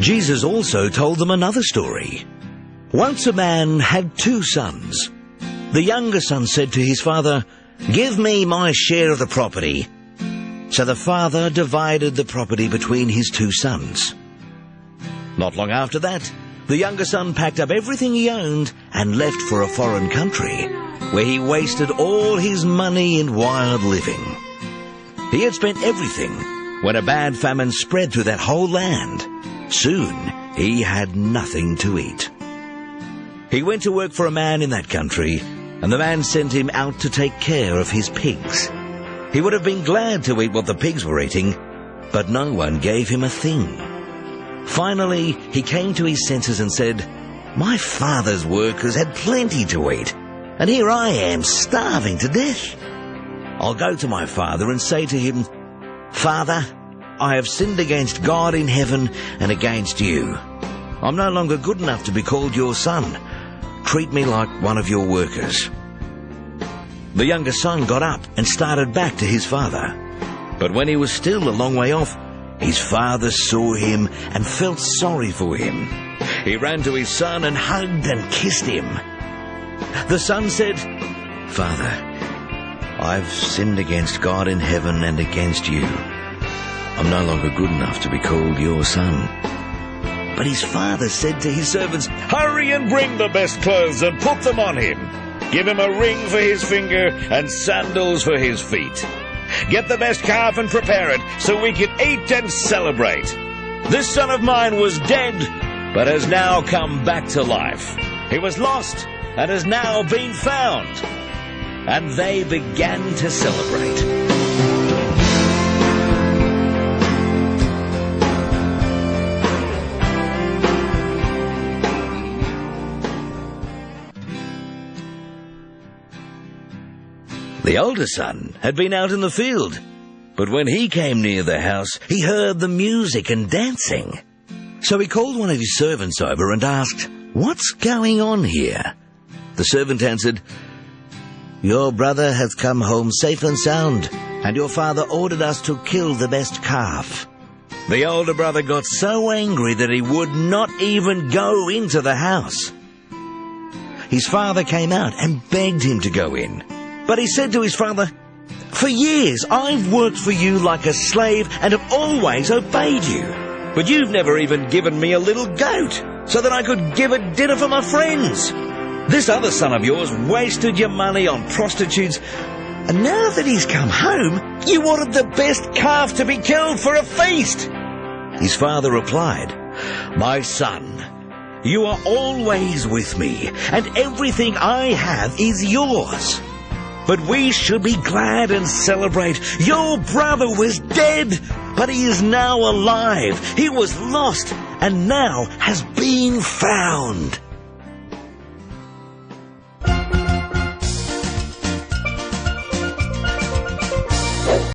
Jesus also told them another story. Once a man had 2 sons. The younger son said to his father, "Give me my share of the property." So the father divided the property between his 2 sons. Not long after that, the younger son packed up everything he owned and left for a foreign country, where he wasted all his money in wild living. He had spent everything when a bad famine spread through that whole land. Soon, he had nothing to eat. He went to work for a man in that country, and the man sent him out to take care of his pigs. He would have been glad to eat what the pigs were eating, but no one gave him a thing. Finally, he came to his senses and said, "My father's workers had plenty to eat, and here I am starving to death. I'll go to my father and say to him, 'Father, I have sinned against God in heaven and against you. I'm no longer good enough to be called your son. Treat me like one of your workers.'" The younger son got up and started back to his father. But when he was still a long way off, his father saw him and felt sorry for him. He ran to his son and hugged and kissed him. The son said, "Father, I've sinned against God in heaven and against you. I'm no longer good enough to be called your son." But his father said to his servants, "Hurry and bring the best clothes and put them on him. Give him a ring for his finger and sandals for his feet. Get the best calf and prepare it so we can eat and celebrate. This son of mine was dead, but has now come back to life. He was lost and has now been found." And they began to celebrate. The older son had been out in the field, but when he came near the house, he heard the music and dancing. So he called one of his servants over and asked, "What's going on here?" The servant answered, "Your brother has come home safe and sound, and your father ordered us to kill the best calf." The older brother got so angry that he would not even go into the house. His father came out and begged him to go in. But he said to his father, "For years I've worked for you like a slave and have always obeyed you. But you've never even given me a little goat so that I could give a dinner for my friends. This other son of yours wasted your money on prostitutes, and now that he's come home, you ordered the best calf to be killed for a feast." His father replied, "My son, you are always with me, and everything I have is yours. But we should be glad and celebrate. Your brother was dead, but he is now alive. He was lost and now has been found."